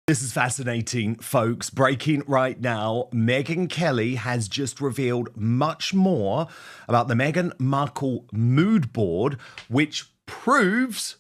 This is fascinating, folks. Breaking right now, Megyn Kelly has just revealed much more about the Meghan Markle mood board, which proves,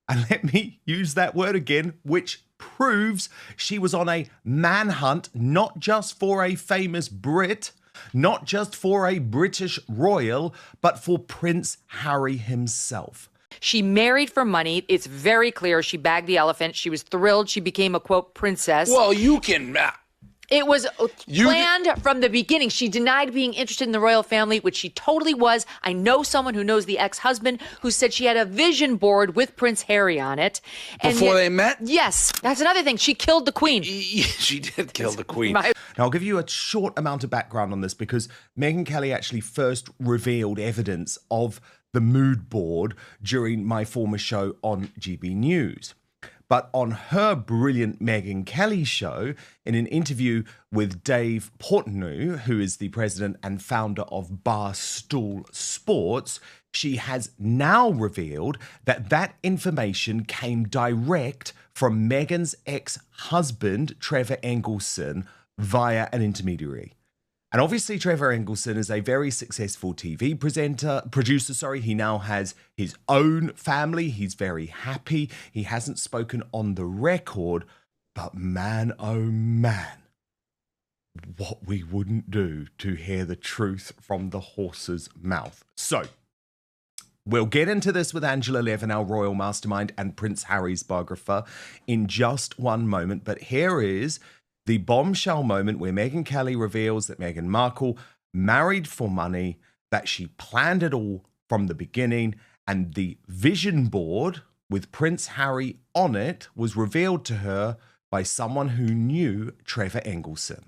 and let me use that word again, which proves she was on a manhunt, not just for a famous Brit, not just for a British royal, but for Prince Harry himself. She married for money. It's very clear. She bagged the elephant. She was thrilled. She became a, quote, princess. Well, you can... It was planned from the beginning. She denied being interested in the royal family, which she totally was. I know someone who knows the ex-husband who said she had a vision board with Prince Harry on it. And before they met? Yes. That's another thing. She killed the queen. She did kill the queen. Now, I'll give you a short amount of background on this because Megyn Kelly actually first revealed evidence of the mood board during my former show on GB News. But on her brilliant Megyn Kelly show, in an interview with Dave Portnoy, who is the president and founder of Barstool Sports, she has now revealed that that information came direct from Meghan's ex-husband, Trevor Engelson, via an intermediary. And obviously, Trevor Engelson is a very successful TV producer. He now has his own family. He's very happy. He hasn't spoken on the record, but man, oh man, what we wouldn't do to hear the truth from the horse's mouth. So, we'll get into this with Angela Levin, our royal mastermind, and Prince Harry's biographer in just one moment. But here is the bombshell moment where Megyn Kelly reveals that Meghan Markle married for money, that she planned it all from the beginning, and the vision board with Prince Harry on it was revealed to her by someone who knew Trevor Engelson.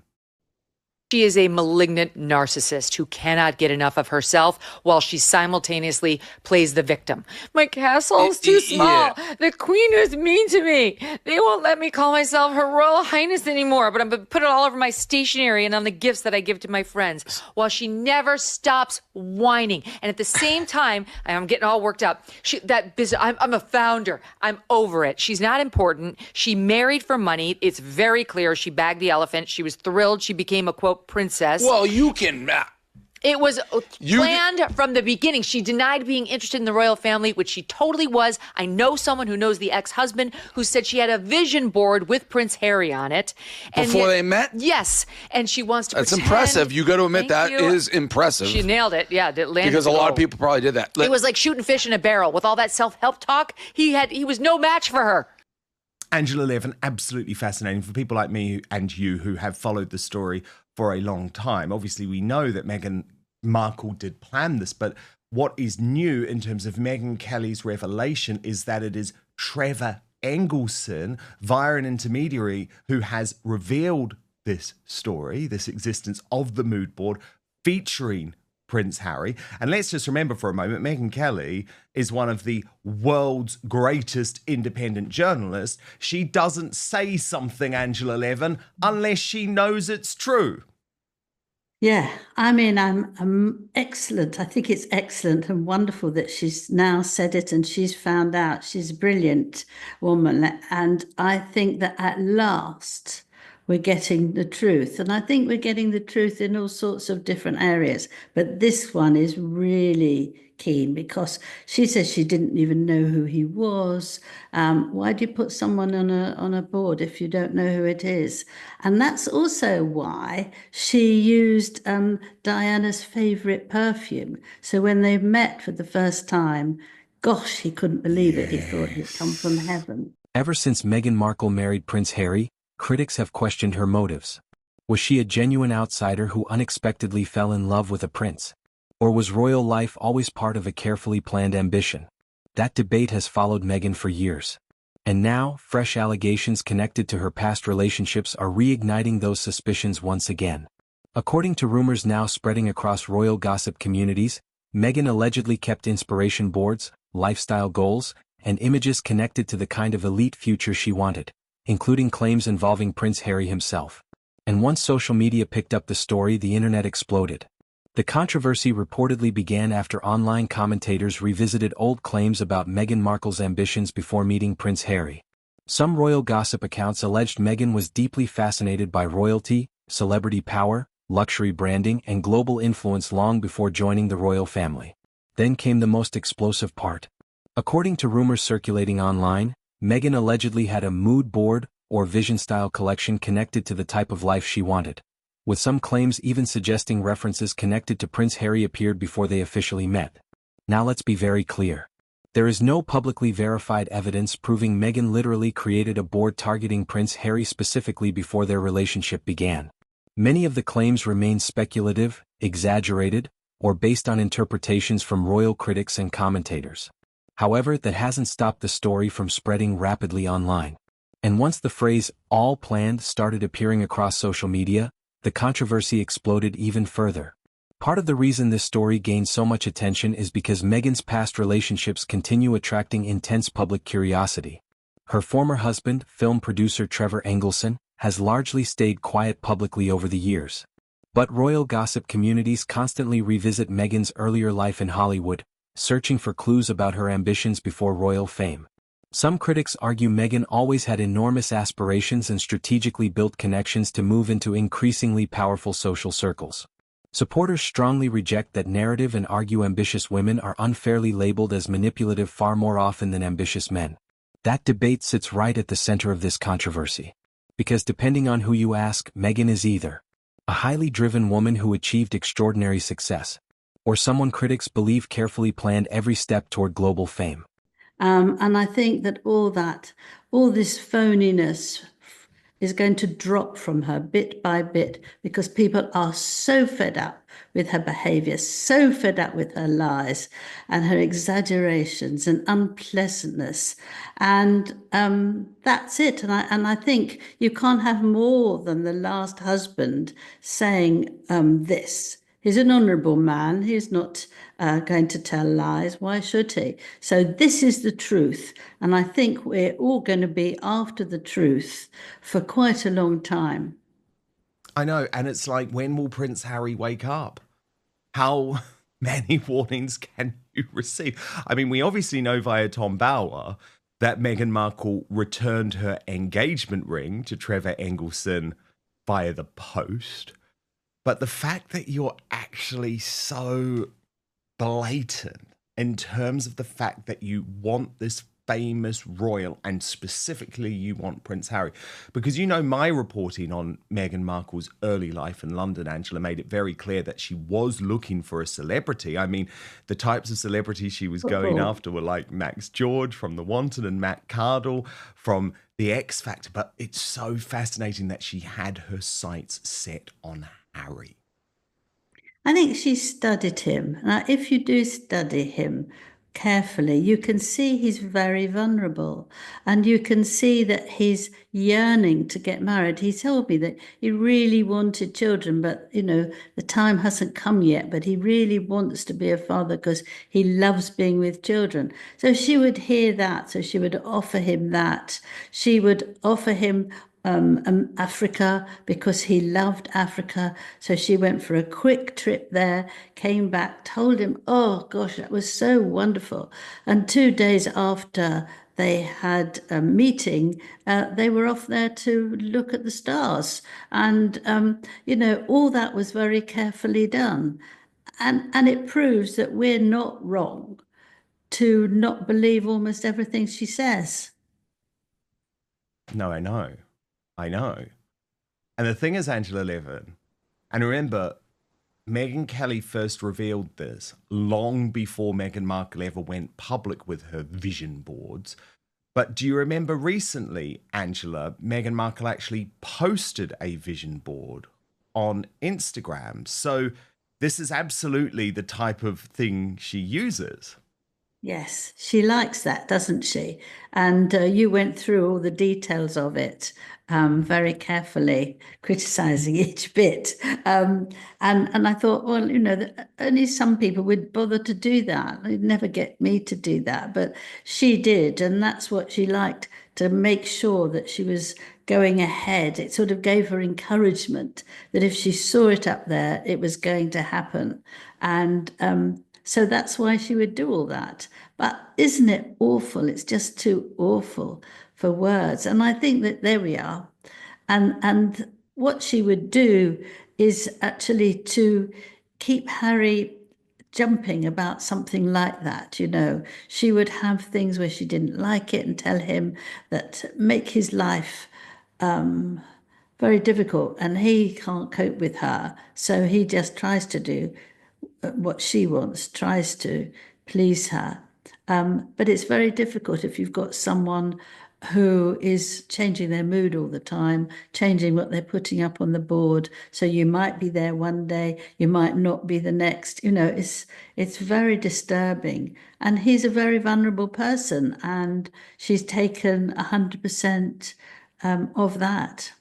She is a malignant narcissist who cannot get enough of herself while she simultaneously plays the victim. My castle's too small. Yeah. The queen is mean to me. They won't let me call myself Her Royal Highness anymore, but I'm going to put it all over my stationery and on the gifts that I give to my friends, while she never stops whining. And at the same time, I'm getting all worked up. I'm a founder. I'm over it. She's not important. She married for money. It's very clear. She bagged the elephant. She was thrilled. She became a, quote, princess. Well, you can... It was planned from the beginning. She denied being interested in the royal family, which she totally was. I know someone who knows the ex-husband who said she had a vision board with Prince Harry on it. And before they met? Yes. And she wants to That's pretend. impressive. You got to admit that is impressive. She nailed it. Yeah. Because a lot of people probably did that. It was like shooting fish in a barrel. With all that self-help talk, he was no match for her. Angela Levin, absolutely fascinating for people like me and you who have followed the story for a long time. Obviously, we know that Meghan Markle did plan this, but what is new in terms of Megyn Kelly's revelation is that it is Trevor Engelson, via an intermediary, who has revealed this story, this existence of the mood board featuring Prince Harry. And let's just remember for a moment, Megyn Kelly is one of the world's greatest independent journalists. She doesn't say something, Angela Levin, unless she knows it's true. Yeah, I mean, I'm excellent. I think it's excellent and wonderful that she's now said it and she's found out. She's a brilliant woman. And I think that at last we're getting the truth. And I think we're getting the truth in all sorts of different areas. But this one is really keen because she says she didn't even know who he was. Why do you put someone on a board if you don't know who it is? And that's also why she used Diana's favourite perfume. So when they met for the first time, gosh, he couldn't believe it. He thought he'd come from heaven. Ever since Meghan Markle married Prince Harry, critics have questioned her motives. Was she a genuine outsider who unexpectedly fell in love with a prince? Or was royal life always part of a carefully planned ambition? That debate has followed Meghan for years. And now, fresh allegations connected to her past relationships are reigniting those suspicions once again. According to rumors now spreading across royal gossip communities, Meghan allegedly kept inspiration boards, lifestyle goals, and images connected to the kind of elite future she wanted, including claims involving Prince Harry himself. And once social media picked up the story, the internet exploded. The controversy reportedly began after online commentators revisited old claims about Meghan Markle's ambitions before meeting Prince Harry. Some royal gossip accounts alleged Meghan was deeply fascinated by royalty, celebrity power, luxury branding, and global influence long before joining the royal family. Then came the most explosive part. According to rumors circulating online, Meghan allegedly had a mood board or vision-style collection connected to the type of life she wanted, with some claims even suggesting references connected to Prince Harry appeared before they officially met. Now let's be very clear. There is no publicly verified evidence proving Meghan literally created a board targeting Prince Harry specifically before their relationship began. Many of the claims remain speculative, exaggerated, or based on interpretations from royal critics and commentators. However, that hasn't stopped the story from spreading rapidly online. And once the phrase, "all planned," started appearing across social media, the controversy exploded even further. Part of the reason this story gained so much attention is because Meghan's past relationships continue attracting intense public curiosity. Her former husband, film producer Trevor Engelson, has largely stayed quiet publicly over the years. But royal gossip communities constantly revisit Meghan's earlier life in Hollywood, searching for clues about her ambitions before royal fame. Some critics argue Meghan always had enormous aspirations and strategically built connections to move into increasingly powerful social circles. Supporters strongly reject that narrative and argue ambitious women are unfairly labeled as manipulative far more often than ambitious men. That debate sits right at the center of this controversy. Because depending on who you ask, Meghan is either a highly driven woman who achieved extraordinary success, or someone critics believe carefully planned every step toward global fame. And I think that all this phoniness is going to drop from her bit by bit because people are so fed up with her behavior, so fed up with her lies and her exaggerations and unpleasantness. And that's it. And I think you can't have more than the last husband saying this. He's an honourable man. He's not going to tell lies. Why should he? So this is the truth. And I think we're all going to be after the truth for quite a long time. I know. And it's like, when will Prince Harry wake up? How many warnings can you receive? I mean, we obviously know via Tom Bower that Meghan Markle returned her engagement ring to Trevor Engelson via the post. But the fact that you're actually so blatant in terms of the fact that you want this famous royal, and specifically you want Prince Harry, because you know my reporting on Meghan Markle's early life in London, Angela, made it very clear that she was looking for a celebrity. I mean, the types of celebrities she was going after were like Max George from The Wanted and Matt Cardle from The X Factor. But it's so fascinating that she had her sights set on Harry. I think she studied him. Now, if you do study him carefully, you can see he's very vulnerable and you can see that he's yearning to get married. He told me that he really wanted children, but, the time hasn't come yet, but he really wants to be a father because he loves being with children. So she would hear that. So she would offer him that. She would offer him Africa because he loved Africa. So she went for a quick trip there, came back, told him, oh gosh, that was so wonderful. And 2 days after they had a meeting, they were off there to look at the stars. And, all that was very carefully done. And it proves that we're not wrong to not believe almost everything she says. No, I know. And the thing is, Angela Levin, and remember, Megyn Kelly first revealed this long before Meghan Markle ever went public with her vision boards. But do you remember recently, Angela, Meghan Markle actually posted a vision board on Instagram? So this is absolutely the type of thing she uses. Yes, she likes that, doesn't she? And you went through all the details of it very carefully, criticizing each bit. And I thought, well, only some people would bother to do that. They'd never get me to do that. But she did. And that's what she liked, to make sure that she was going ahead. It sort of gave her encouragement that if she saw it up there, it was going to happen. And so that's why she would do all that. But isn't it awful? It's just too awful for words. And I think that there we are. And what she would do is actually to keep Harry jumping about something like that. She would have things where she didn't like it and tell him that make his life very difficult, and he can't cope with her, so he just tries to do what she wants, tries to please her. But it's very difficult if you've got someone who is changing their mood all the time, changing what they're putting up on the board. So you might be there one day, you might not be the next. It's very disturbing. And he's a very vulnerable person, and she's taken 100% of that.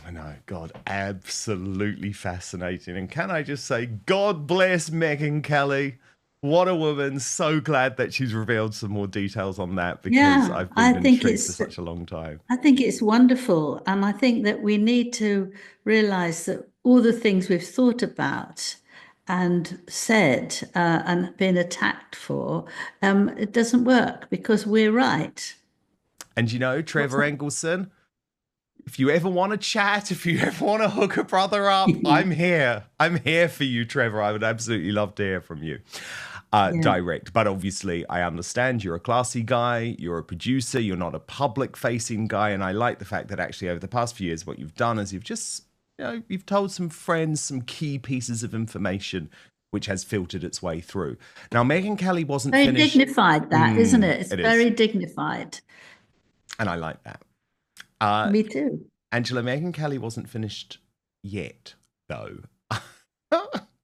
I know, God, absolutely fascinating. And can I just say, God bless Meghan Kelly. What a woman. So glad that she's revealed some more details on that, because I've been intrigued for such a long time. I think it's wonderful. And I think that we need to realize that all the things we've thought about and said and been attacked for, it doesn't work because we're right. And Trevor Engelson, if you ever want to chat, if you ever want to hook a brother up, I'm here. I'm here for you, Trevor. I would absolutely love to hear from you. Direct. But obviously, I understand you're a classy guy, you're a producer, you're not a public-facing guy, and I like the fact that actually over the past few years, what you've done is you've just, you've told some friends some key pieces of information which has filtered its way through. Now, Meghan Kelly wasn't very finished. Dignified, that, isn't it? It's very dignified. And I like that. Me too. Angela, Meghan Kelly wasn't finished yet, though.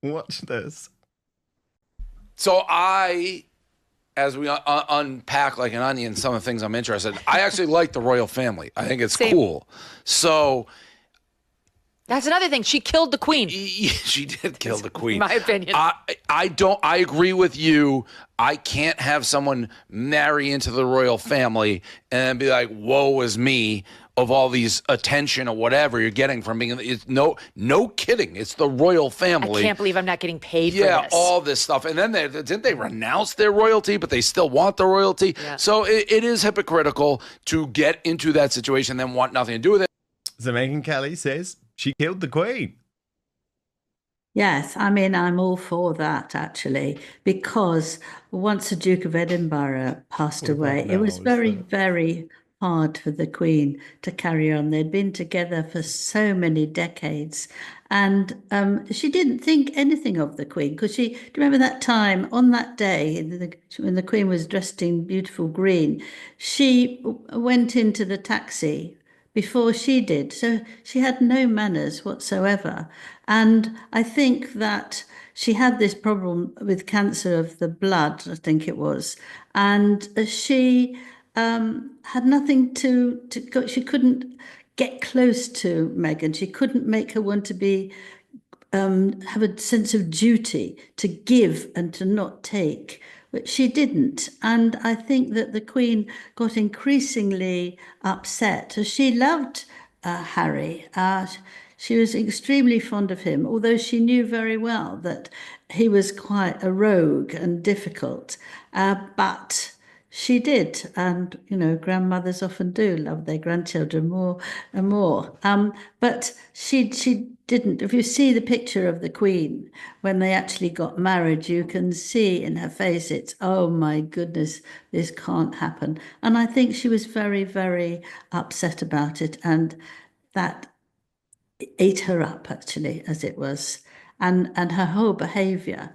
Watch this. So as we unpack like an onion, some of the things I'm interested in, I actually like the royal family. I think it's cool. So that's another thing. She killed the queen. She did kill the queen. In my opinion. I agree with you. I can't have someone marry into the royal family and be like, woe is me, of all these attention or whatever you're getting from being. It's no kidding. It's the royal family. I can't believe I'm not getting paid for this. Yeah, all this stuff. And then didn't they renounce their royalty, but they still want the royalty? Yeah. So it is hypocritical to get into that situation and then want nothing to do with it. So Meghan Kelly says she killed the queen. Yes, I mean, I'm all for that, actually, because once the Duke of Edinburgh passed away, it was very, very hard for the Queen to carry on. They'd been together for so many decades, and she didn't think anything of the Queen, because do you remember that time, on that day, when the Queen was dressed in beautiful green, she went into the taxi before she did. So she had no manners whatsoever. And I think that she had this problem with cancer of the blood, I think it was. And she had nothing to go. She couldn't get close to Meghan. She couldn't make her want to be have a sense of duty to give and to not take. But she didn't. And I think that the Queen got increasingly upset. She loved Harry. She was extremely fond of him, although she knew very well that he was quite a rogue and difficult. But she did. And, grandmothers often do love their grandchildren more and more. But she didn't. If you see the picture of the Queen when they actually got married, you can see in her face it's, oh my goodness, this can't happen. And I think she was very, very upset about it, and that ate her up, actually, as it was, and her whole behavior,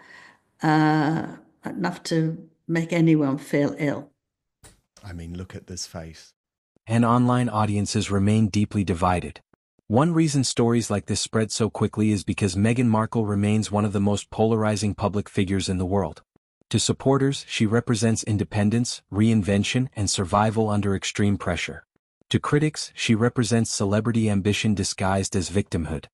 enough to make anyone feel ill. I mean, look at this face. And online audiences remain deeply divided. One reason stories like this spread so quickly is because Meghan Markle remains one of the most polarizing public figures in the world. To supporters, she represents independence, reinvention, and survival under extreme pressure. To critics, she represents celebrity ambition disguised as victimhood.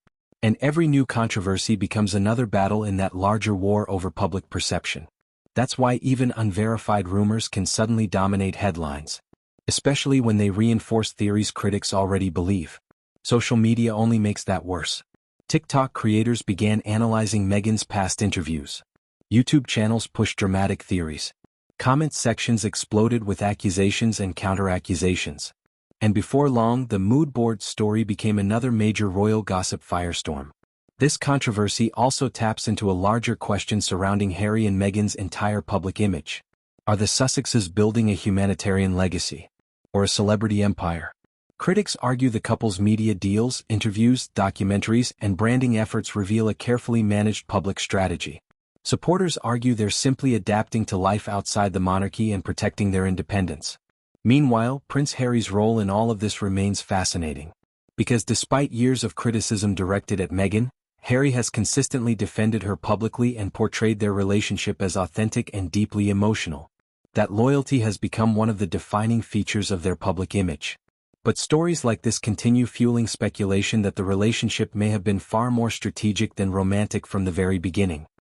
And every new controversy becomes another battle in that larger war over public perception. That's why even unverified rumors can suddenly dominate headlines, especially when they reinforce theories critics already believe. Social media only makes that worse. TikTok creators began analyzing Meghan's past interviews. YouTube channels pushed dramatic theories. Comment sections exploded with accusations and counter-accusations. And before long, the mood board story became another major royal gossip firestorm. This controversy also taps into a larger question surrounding Harry and Meghan's entire public image. Are the Sussexes building a humanitarian legacy? Or a celebrity empire? Critics argue the couple's media deals, interviews, documentaries, and branding efforts reveal a carefully managed public strategy. Supporters argue they're simply adapting to life outside the monarchy and protecting their independence. Meanwhile, Prince Harry's role in all of this remains fascinating. Because despite years of criticism directed at Meghan, Harry has consistently defended her publicly and portrayed their relationship as authentic and deeply emotional. That loyalty has become one of the defining features of their public image. But stories like this continue fueling speculation that the relationship may have been far more strategic than romantic from the very beginning.